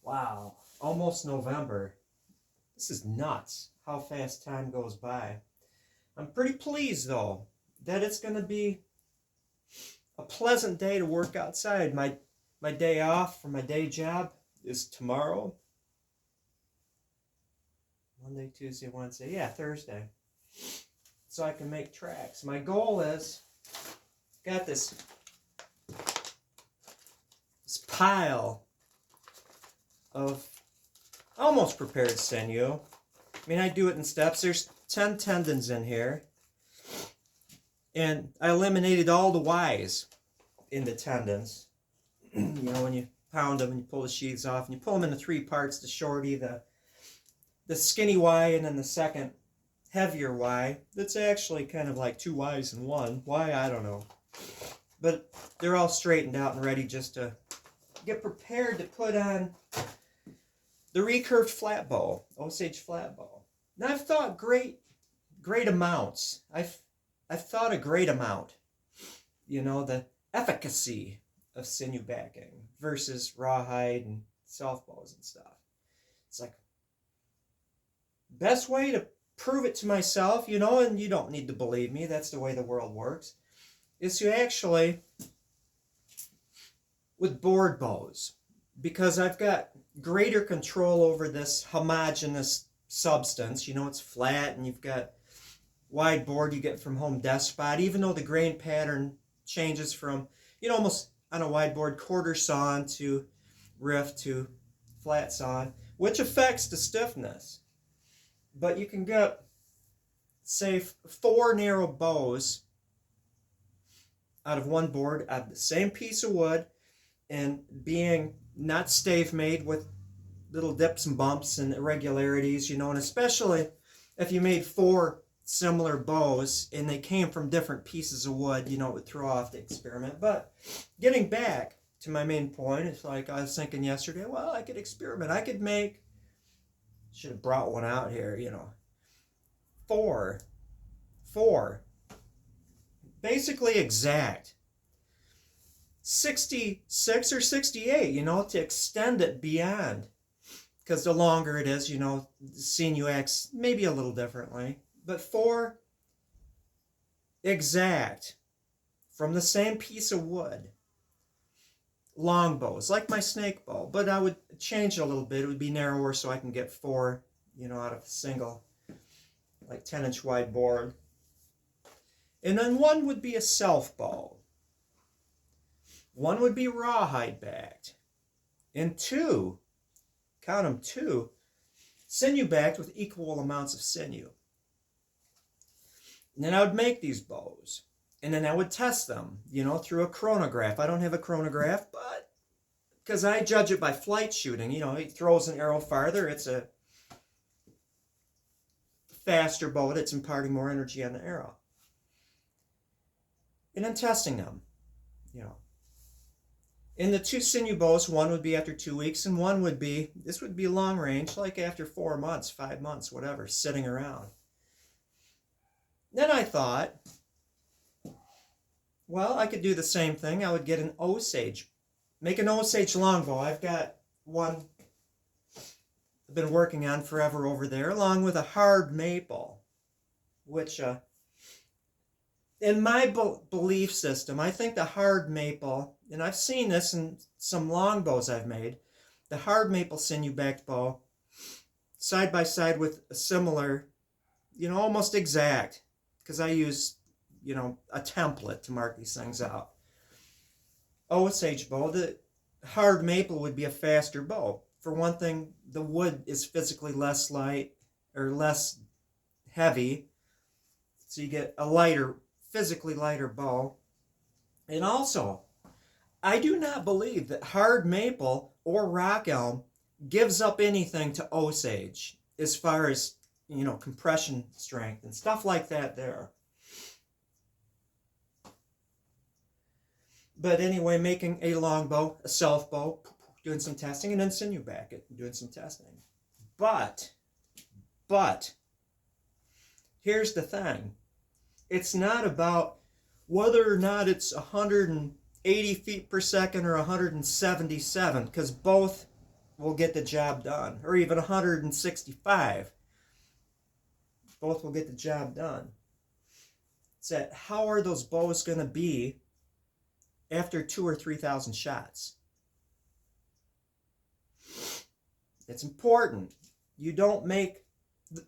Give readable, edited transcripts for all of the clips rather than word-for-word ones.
Wow, almost November. This is nuts how fast time goes by. I'm pretty pleased though that it's going to be a pleasant day to work outside. My day off for my day job is tomorrow. Monday, Tuesday, Wednesday. Yeah, Thursday. So I can make tracks. My goal is got this pile of almost prepared sinew. I mean, I do it in steps. There's 10 tendons in here. And I eliminated all the Y's in the tendons. You know, when you pound them and you pull the sheaths off, and you pull them into 3 parts, the shorty, the skinny Y, and then the second heavier Y. That's actually kind of like 2 Y's in one. Why, I don't know. But they're all straightened out and ready just to get prepared to put on the recurved flat bow, Osage flat bow. Now I've thought great amounts. I've thought a great amount. You know, the efficacy of sinew backing versus rawhide and soft bows and stuff. It's like, best way to prove it to myself, you know, and you don't need to believe me, that's the way the world works, is to actually, with board bows, because I've got greater control over this homogeneous substance. You know, it's flat and you've got wide board you get from Home Despot, even though the grain pattern changes from, you know, almost on a wide board quarter sawn to rift to flat sawn, which affects the stiffness. But you can get, say, 4 narrow bows out of one board out of the same piece of wood, and being not stave made with little dips and bumps and irregularities, you know, and especially if you made 4 similar bows and they came from different pieces of wood, you know, it would throw off the experiment. But getting back to my main point, it's like I was thinking yesterday, well, I could experiment. I could make, should have brought one out here, you know, 4, basically exact 66 or 68, you know, to extend it beyond. Because the longer it is, you know, the sinew acts maybe a little differently. But 4 exact from the same piece of wood. Long bows, like my snake bow. But I would change it a little bit. It would be narrower so I can get 4, you know, out of a single, like 10-inch wide board. And then one would be a self bow. One would be rawhide backed. And 2, count them, 2, sinew backed with equal amounts of sinew. And then I would make these bows. And then I would test them, you know, through a chronograph. I don't have a chronograph, but because I judge it by flight shooting. You know, he throws an arrow farther, it's a faster bow, it's imparting more energy on the arrow. And I'm testing them, you know. In the 2 sinew bows, one would be after 2 weeks, and one would be, this would be long range, like after 4 months, 5 months, whatever, sitting around. Then I thought, well, I could do the same thing. I would get an Osage, make an Osage longbow. I've got one I've been working on forever over there, along with a hard maple, which, in my belief system, I think the hard maple, and I've seen this in some longbows I've made, the hard maple sinew-backed bow, side by side with a similar, you know, almost exact, because I use, you know, a template to mark these things out. Osage bow, the hard maple would be a faster bow. For one thing, the wood is physically less light, or less heavy, so you get a lighter, physically lighter bow. And also, I do not believe that hard maple or rock elm gives up anything to Osage as far as, you know, compression strength and stuff like that there. But anyway, making a longbow, a self bow, doing some testing, and then sinew back it, doing some testing. But, here's the thing. It's not about whether or not it's 180 feet per second or 177, because both will get the job done, or even 165. Both will get the job done. It's that how are those bows going to be after 2,000 or 3,000 shots? It's important. You don't make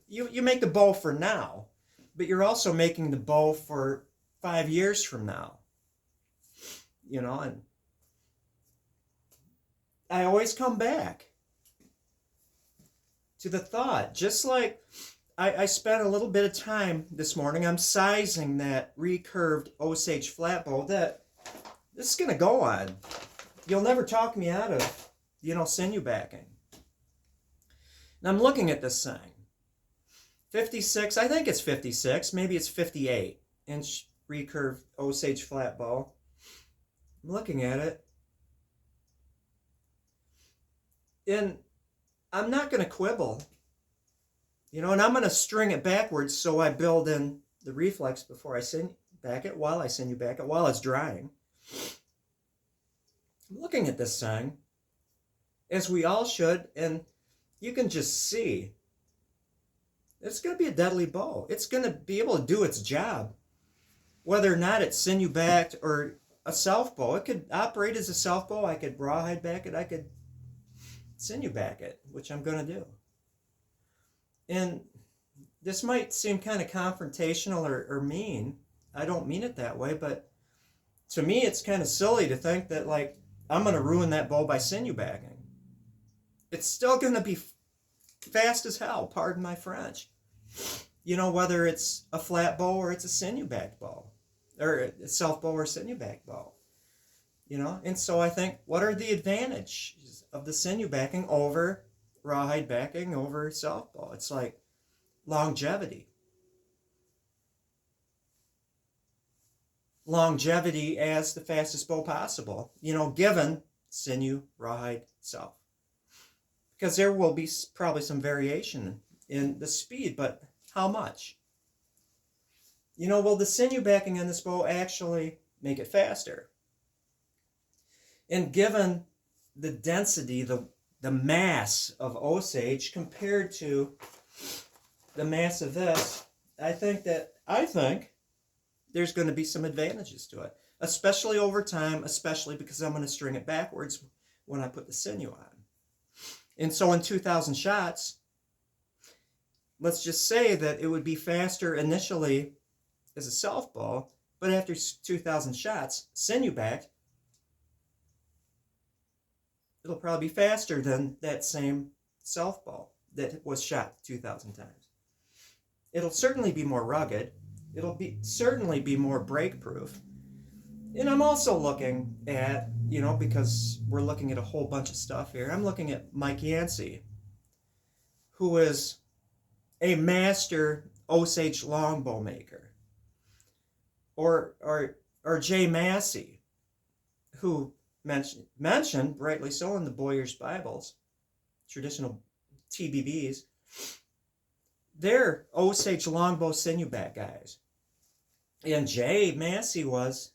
you make the bow for now, but you're also making the bow for 5 years from now. You know, and I always come back to the thought, just like I spent a little bit of time this morning. I'm sizing that recurved Osage flat bow that this is going to go on. You'll never talk me out of, sinew backing. And I'm looking at this thing. 56, I think it's 56, maybe it's 58 inch recurved Osage flat bow. I'm looking at it. And I'm not going to quibble. And I'm going to string it backwards so I build in the reflex before I sinew back it, while I sinew back it, while it's drying. I'm looking at this thing, as we all should, and you can just see it's going to be a deadly bow. It's going to be able to do its job. Whether or not it's sinew backed or a self bow, it could operate as a self bow. I could rawhide back it. I could sinew back it, which I'm going to do. And this might seem kind of confrontational or mean. I don't mean it that way, but to me it's kind of silly to think that, like, I'm going to ruin that bow by sinew backing. It's still going to be fast as hell, pardon my French. Whether it's a flat bow or it's a sinew backed bow, or a self bow or sinew backed bow. And so I think, what are the advantages of the sinew backing over rawhide backing, over self bow? It's like longevity. Longevity as the fastest bow possible, given sinew, rawhide, self. Because there will be probably some variation in the speed, but how much? Will the sinew backing on this bow actually make it faster? And given the density, the mass of Osage compared to the mass of this, I think there's going to be some advantages to it, especially over time, especially because I'm going to string it backwards when I put the sinew on. And so in 2,000 shots, let's just say that it would be faster initially as a self bow, but after 2,000 shots, sinew backed, it'll probably be faster than that same self bow that was shot 2,000 times. It'll certainly be more rugged. It'll certainly be more break proof. And I'm also looking at, because we're looking at a whole bunch of stuff here, I'm looking at Mike Yancey, who is a master Osage longbow maker. Or Jay Massey, who mentioned, rightly so, in the Boyer's Bibles, traditional TBBs, they're Osage longbow sinew back guys. And Jay Massey was,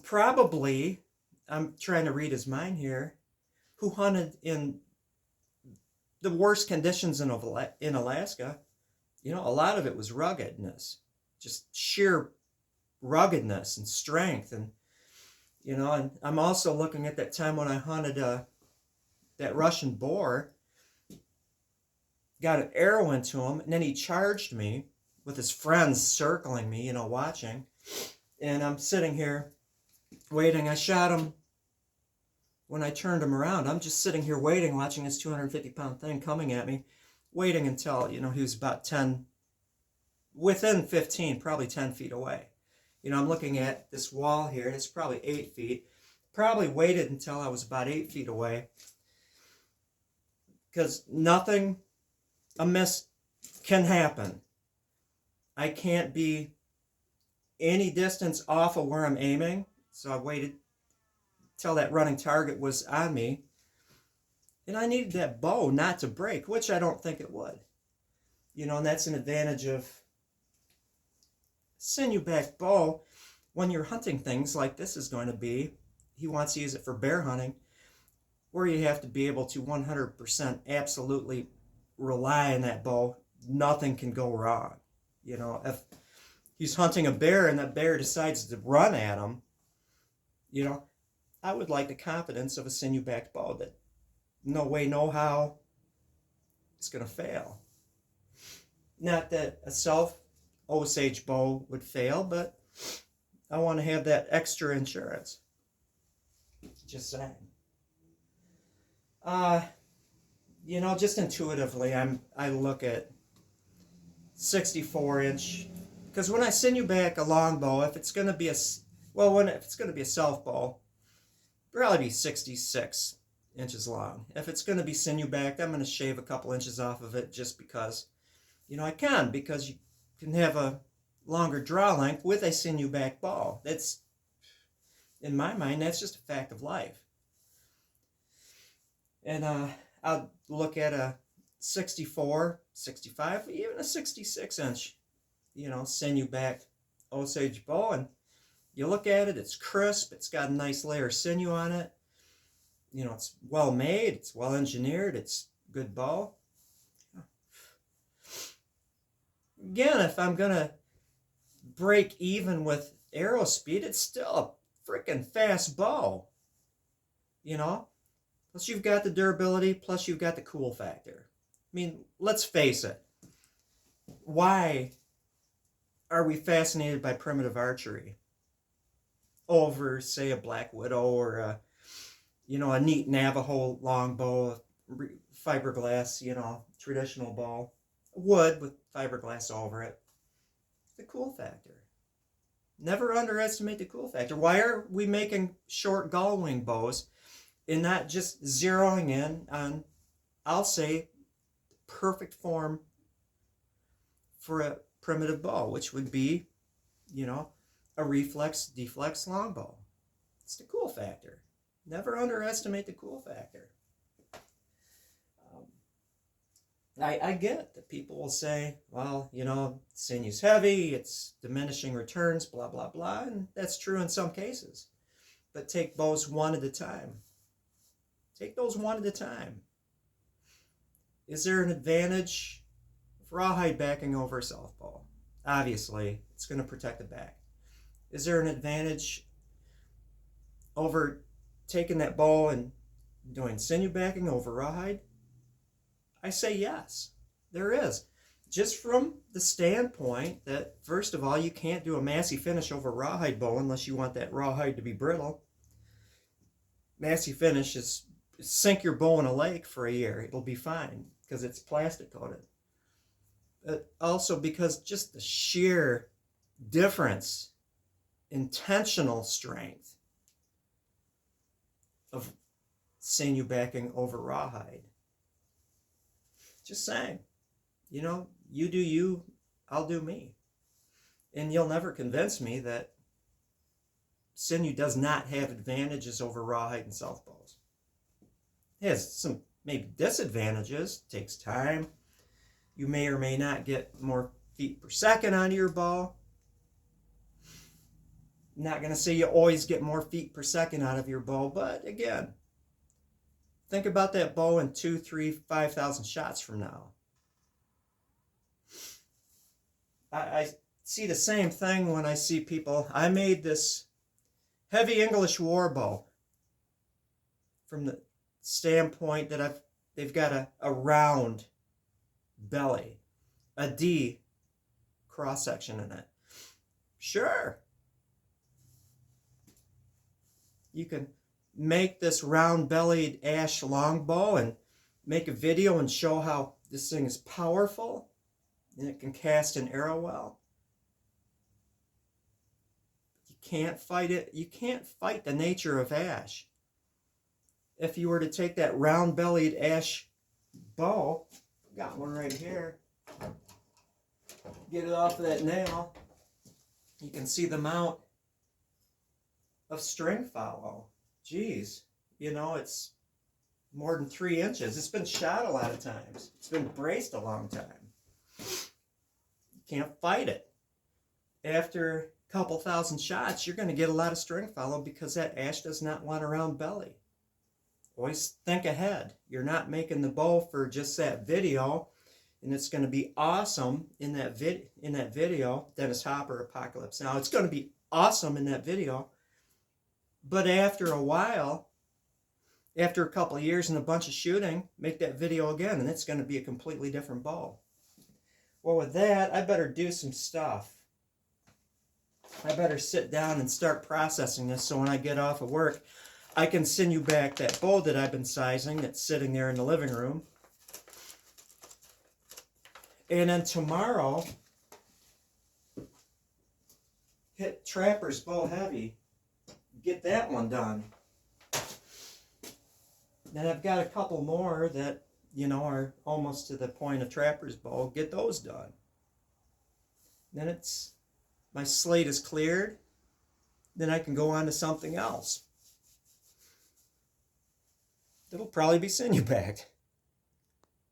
probably, I'm trying to read his mind here, who hunted in the worst conditions in Alaska. A lot of it was ruggedness, just sheer ruggedness and strength. And, and I'm also looking at that time when I hunted that Russian boar, got an arrow into him, and then he charged me with his friends circling me, watching. And I'm sitting here waiting. I shot him when I turned him around. I'm just sitting here waiting, watching this 250-pound thing coming at me, waiting until, he was about within 15, probably 10 feet away. I'm looking at this wall here, and it's probably 8 feet. Probably waited until I was about 8 feet away, because nothing amiss can happen. I can't be any distance off of where I'm aiming, so I waited till that running target was on me, and I needed that bow not to break, which I don't think it would. And that's an advantage of sinew back bow when you're hunting things like this is going to be. He wants to use it for bear hunting. where you have to be able to 100% absolutely rely on that bow. Nothing can go wrong. You know, if he's hunting a bear and that bear decides to run at him, you know, I would like the confidence of a sinew-backed bow that no way, no how it's going to fail. Not that a self Osage bow would fail, but I want to have that extra insurance. Just saying. You know, just intuitively, I look at 64-inch, because when I sinew back a long bow, if it's going to be a if it's going to be a self bow, probably be 66 inches long. If it's going to be sinew backed, I'm going to shave a couple inches off of it just because, you know, I can, because you can have a longer draw length with a sinew back bow. That's, in my mind, that's just a fact of life. And I'll look at a 64, 65, even a 66 inch, you know, sinew backed Osage bow, and you look at it, it's crisp, it's got a nice layer of sinew on it, you know, it's well made, it's well engineered, it's a good bow. Again, if I'm gonna break even with arrow speed, it's still a freaking fast bow, you know. Plus you've got the durability, plus you've got the cool factor. I mean, let's face it, why are we fascinated by primitive archery over, say, a Black Widow or a, you know, a neat Navajo longbow, fiberglass, you know, traditional bow, wood with fiberglass over it? The cool factor. Never underestimate the cool factor. Why are we making short gull wing bows and not just zeroing in on, I'll say, perfect form for a primitive bow, which would be, you know, a reflex deflex longbow? It's the cool factor. Never underestimate the cool factor. I get that people will say, well, you know, sinew's heavy, it's diminishing returns, blah, blah, blah, and that's true in some cases. But take bows one at a time. Take those one at a time. Is there an advantage of rawhide backing over a self bow? Obviously, it's going to protect the back. Is there an advantage over taking that bow and doing sinew backing over rawhide? I say yes, there is. Just from the standpoint that, first of all, you can't do a massy finish over a rawhide bow unless you want that rawhide to be brittle. Massy finish is sink your bow in a lake for a year. It'll be fine because it's plastic coated. But also because just the sheer difference, intentional strength of sinew backing over rawhide. Just saying, you know, you do you, I'll do me. And you'll never convince me that sinew does not have advantages over rawhide and self bows. It has some maybe disadvantages. It takes time. You may or may not get more feet per second onto your bow. I'm not going to say you always get more feet per second out of your bow, but again, think about that bow in 2, 3, 5,000 shots from now. I see the same thing when I see people. I made this heavy English war bow from the standpoint that they've got a round belly, a D cross section in it. Sure, you can make this round-bellied ash longbow and make a video and show how this thing is powerful and it can cast an arrow well. You can't fight it. You can't fight the nature of ash. If you were to take that round-bellied ash bow, got one right here, get it off of that nail, you can see the amount of string follow. Geez, you know, it's more than 3 inches. It's been shot a lot of times. It's been braced a long time. You can't fight it. After a couple thousand shots, you're going to get a lot of string follow because that ash does not want a round belly. always think ahead. You're not making the bow for just that video, and it's going to be awesome in that video, Dennis Hopper Apocalypse Now. It's going to be awesome in that video, but after a while, after a couple of years and a bunch of shooting, make that video again, and it's going to be a completely different bow. Well, with that, I better do some stuff. I better sit down and start processing this so when I get off of work, I can sinew back that bow that I've been sizing that's sitting there in the living room. And then tomorrow, hit Trapper's Bow Heavy. Get that one done. Then I've got a couple more that, you know, are almost to the point of Trapper's Bow. Get those done. Then my slate is cleared. Then I can go on to something else. It'll probably be sinew back.